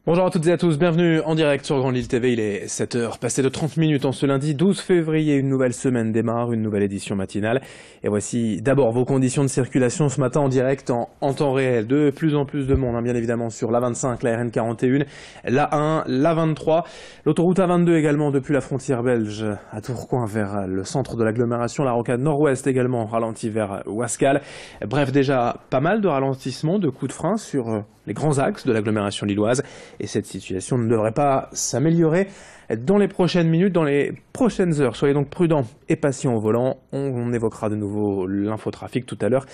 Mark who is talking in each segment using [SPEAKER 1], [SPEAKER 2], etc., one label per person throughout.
[SPEAKER 1] Bonjour à toutes et à tous, bienvenue en direct sur Grande Île TV, il est 7h, passé de 30 minutes en ce lundi 12 février, une nouvelle semaine démarre, une nouvelle édition matinale. Et voici d'abord vos conditions de circulation ce matin en direct, en temps réel. De plus en plus de monde, bien évidemment, sur l'A25, la RN 41, l'A1, l'A23, l'autoroute A22 également depuis la frontière belge à Tourcoing vers le centre de l'agglomération, la rocade nord-ouest également ralentie vers Ouascal. Bref, déjà pas mal de ralentissements, de coups de frein sur les grands axes de l'agglomération lilloise. Et cette situation ne devrait pas s'améliorer dans les prochaines minutes, dans les prochaines heures. Soyez donc prudents et patients au volant. On évoquera de nouveau l'infotrafic tout à l'heure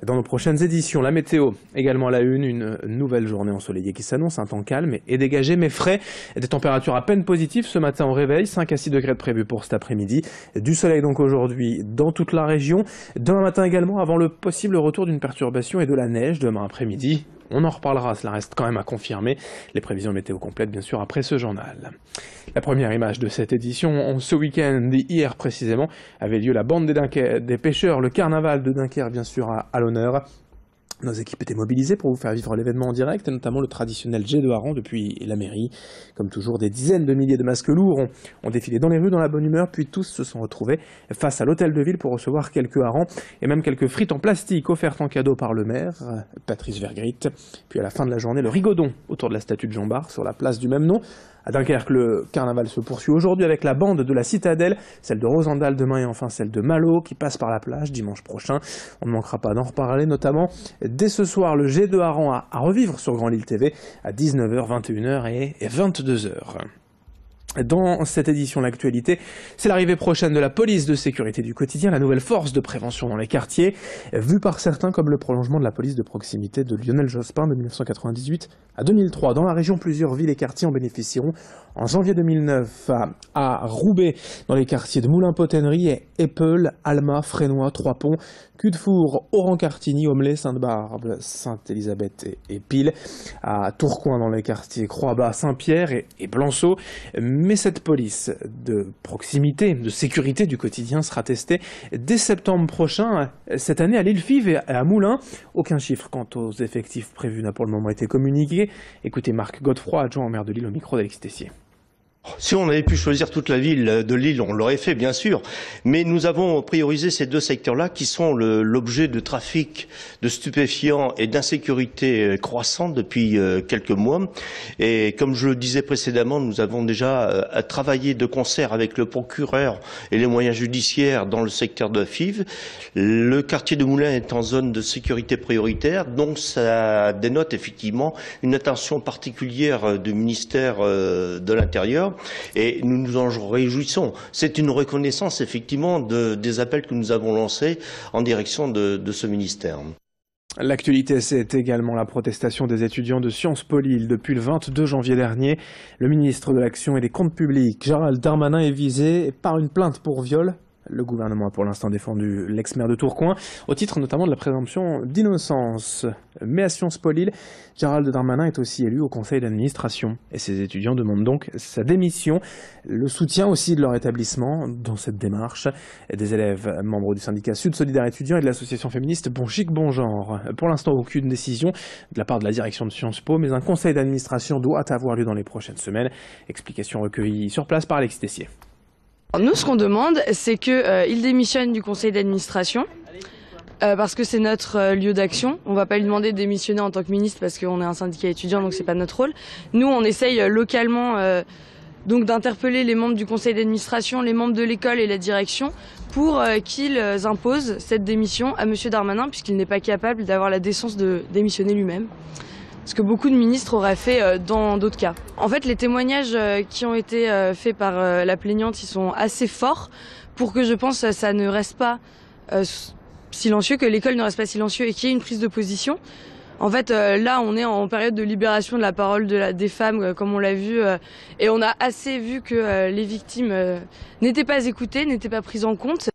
[SPEAKER 1] dans nos prochaines éditions. La météo également à la une nouvelle journée ensoleillée qui s'annonce, un temps calme et dégagé mais frais. Des températures à peine positives ce matin au réveil, 5 à 6 degrés de prévu pour cet après-midi. Du soleil donc aujourd'hui dans toute la région. Demain matin également avant le possible retour d'une perturbation et de la neige demain après-midi. On en reparlera, cela reste quand même à confirmer. Les prévisions météo complètes, bien sûr, après ce journal. La première image de cette édition, ce week-end, hier précisément, avait lieu la bande des pêcheurs, le carnaval de Dunkerque, bien sûr, à l'honneur. Nos équipes étaient mobilisées pour vous faire vivre l'événement en direct, et notamment le traditionnel jet de hareng depuis la mairie. Comme toujours, des dizaines de milliers de masques lourds ont défilé dans les rues dans la bonne humeur, puis tous se sont retrouvés face à l'hôtel de ville pour recevoir quelques harengs et même quelques frites en plastique offertes en cadeau par le maire, Patrice Vergrit. Puis à la fin de la journée, le rigodon autour de la statue de Jean Bart sur la place du même nom. À Dunkerque, le carnaval se poursuit aujourd'hui avec la bande de la Citadelle, celle de Rosendal demain et enfin celle de Malo qui passe par la plage dimanche prochain. On ne manquera pas d'en reparler, notamment dès ce soir, le jet de hareng à revivre sur Grande Île TV à 19h, 21h et 22h. Dans cette édition, l'actualité, c'est l'arrivée prochaine de la police de sécurité du quotidien, la nouvelle force de prévention dans les quartiers, vue par certains comme le prolongement de la police de proximité de Lionel Jospin de 1998 à 2003. Dans la région, plusieurs villes et quartiers en bénéficieront. En janvier 2009, à Roubaix, dans les quartiers de Moulins-Potennery, Eppel, Alma, Frénois, Trois-Ponts, Cudefour, Oran-Cartigny, Omelay, Sainte-Barbe, Sainte-Élisabeth et Pile. À Tourcoing, dans les quartiers Croix-Bas, Saint-Pierre et Blanceau. Mais cette police de proximité, de sécurité du quotidien sera testée dès septembre prochain, cette année à l'Île-Five et à Moulins. Aucun chiffre quant aux effectifs prévus n'a pour le moment été communiqué. Écoutez Marc Godefroy, adjoint au maire de Lille, au micro d'Alexis Tessier.
[SPEAKER 2] Si on avait pu choisir toute la ville de Lille, on l'aurait fait, bien sûr. Mais nous avons priorisé ces deux secteurs-là qui sont l'objet de trafic de stupéfiants et d'insécurité croissante depuis quelques mois. Et comme je le disais précédemment, nous avons déjà travaillé de concert avec le procureur et les moyens judiciaires dans le secteur de Fives. Le quartier de Moulins est en zone de sécurité prioritaire, donc ça dénote effectivement une attention particulière du ministère de l'Intérieur. Et nous nous en réjouissons. C'est une reconnaissance effectivement des appels que nous avons lancés en direction de ce ministère.
[SPEAKER 1] L'actualité, c'est également la protestation des étudiants de Sciences Po Lille. Depuis le 22 janvier dernier, le ministre de l'Action et des Comptes Publics, Gérald Darmanin, est visé par une plainte pour viol. Le gouvernement a pour l'instant défendu l'ex-maire de Tourcoing, au titre notamment de la présomption d'innocence. Mais à Sciences Po Lille, Gérald Darmanin est aussi élu au conseil d'administration. Et ses étudiants demandent donc sa démission, le soutien aussi de leur établissement dans cette démarche. Des élèves membres du syndicat Sud Solidaire étudiants et de l'association féministe Bon Chic Bon Genre. Pour l'instant, aucune décision de la part de la direction de Sciences Po, mais un conseil d'administration doit avoir lieu dans les prochaines semaines. Explication recueillie sur place par Alexis Tessier.
[SPEAKER 3] Nous, ce qu'on demande, c'est qu'il démissionne du conseil d'administration, parce que c'est notre lieu d'action. On ne va pas lui demander de démissionner en tant que ministre parce qu'on est un syndicat étudiant, donc c'est pas notre rôle. Nous, on essaye localement donc d'interpeller les membres du conseil d'administration, les membres de l'école et la direction pour qu'ils imposent cette démission à monsieur Darmanin, puisqu'il n'est pas capable d'avoir la décence de démissionner lui-même. Ce que beaucoup de ministres auraient fait dans d'autres cas. En fait, les témoignages qui ont été faits par la plaignante, ils sont assez forts pour que je pense que ça ne reste pas silencieux, que l'école ne reste pas silencieux et qu'il y ait une prise de position. En fait, là, on est en période de libération de la parole des femmes, comme on l'a vu, et on a assez vu que les victimes n'étaient pas écoutées, n'étaient pas prises en compte.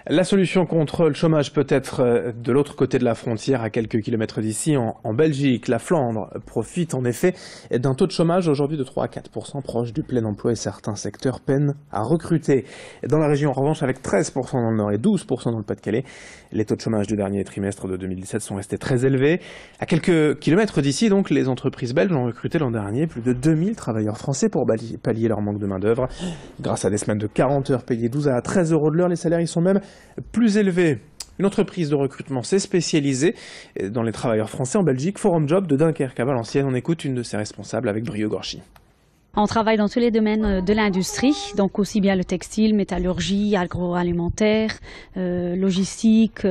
[SPEAKER 1] La solution contre le chômage peut être de l'autre côté de la frontière, à quelques kilomètres d'ici, en Belgique. La Flandre profite en effet d'un taux de chômage aujourd'hui de 3 à 4%, proche du plein emploi, et certains secteurs peinent à recruter. Dans la région, en revanche, avec 13% dans le Nord et 12% dans le Pas-de-Calais, les taux de chômage du dernier trimestre de 2017 sont restés très élevés. À quelques kilomètres d'ici, donc, les entreprises belges ont recruté l'an dernier plus de 2000 travailleurs français pour pallier leur manque de main-d'œuvre. Grâce à des semaines de 40 heures payées 12 à 13 euros de l'heure, les salaires y sont même plus élevés. Une entreprise de recrutement s'est spécialisée dans les travailleurs français en Belgique, Forum Job de Dunkerque à Valenciennes. On écoute une de ses responsables avec brio Gorchi.
[SPEAKER 4] On travaille dans tous les domaines de l'industrie, donc aussi bien le textile, métallurgie, agroalimentaire, logistique,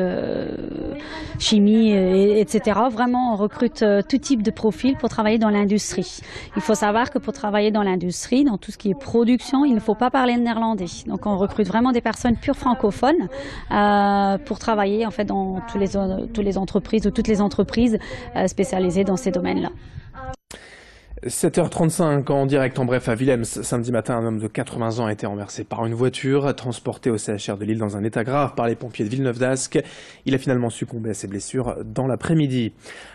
[SPEAKER 4] chimie, etc. Vraiment, on recrute tout type de profil pour travailler dans l'industrie. Il faut savoir que pour travailler dans l'industrie, dans tout ce qui est production, il ne faut pas parler le néerlandais. Donc on recrute vraiment des personnes pures francophones pour travailler en fait dans toutes les entreprises ou toutes les entreprises spécialisées dans ces domaines-là.
[SPEAKER 1] 7h35 en direct en bref à Willems. Samedi matin, un homme de 80 ans a été renversé par une voiture, transporté au CHR de Lille dans un état grave par les pompiers de Villeneuve-d'Ascq. Il a finalement succombé à ses blessures dans l'après-midi.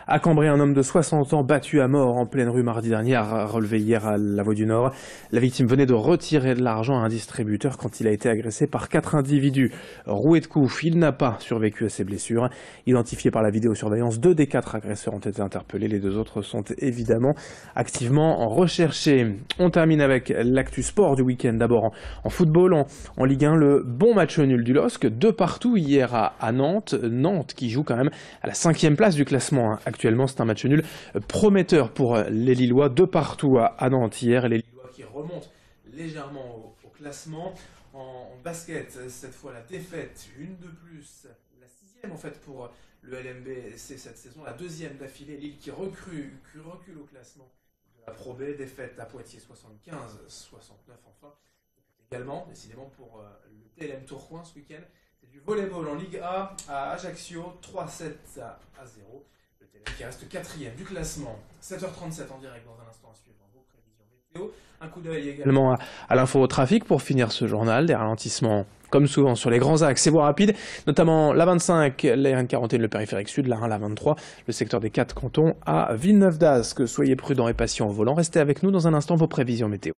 [SPEAKER 1] À Cambrai, un homme de 60 ans battu à mort en pleine rue mardi dernier a relevé hier à la Voie du Nord. La victime venait de retirer de l'argent à un distributeur quand il a été agressé par 4 individus. Roué de coups, il n'a pas survécu à ses blessures. Identifié par la vidéosurveillance, 2 des 4 agresseurs ont été interpellés. Les 2 autres sont évidemment activement recherchés. On termine avec l'actu sport du week-end. D'abord en football, en Ligue 1, le bon match nul du LOSC, 2 partout hier à Nantes. Nantes qui joue quand même à la 5e place du classement. Actuellement, c'est un match nul prometteur pour les Lillois. 2 partout à Nantes hier. Les Lillois qui remontent légèrement au classement. En basket, cette fois la défaite, une de plus, la 6e en fait pour le LMB, c'est cette saison, la 2e d'affilée. Lille qui recule au classement de la Pro B, défaite à Poitiers 75-69 enfin. Également, décidément pour le TLM Tourcoing ce week-end, c'est du volleyball en Ligue A à Ajaccio, 3-7 à 0. Le TLM qui reste 4e du classement. 7h37 en direct dans un instant à suivre vos prévisions météo. Un coup d'œil également à l'info au trafic pour finir ce journal. Des ralentissements comme souvent sur les grands axes et voies rapides, notamment la 25, la RN41, le périphérique sud, la 1, la 23, le secteur des 4 cantons à Villeneuve-d'Ascq. Soyez prudents et patients au volant. Restez avec nous dans un instant vos prévisions météo.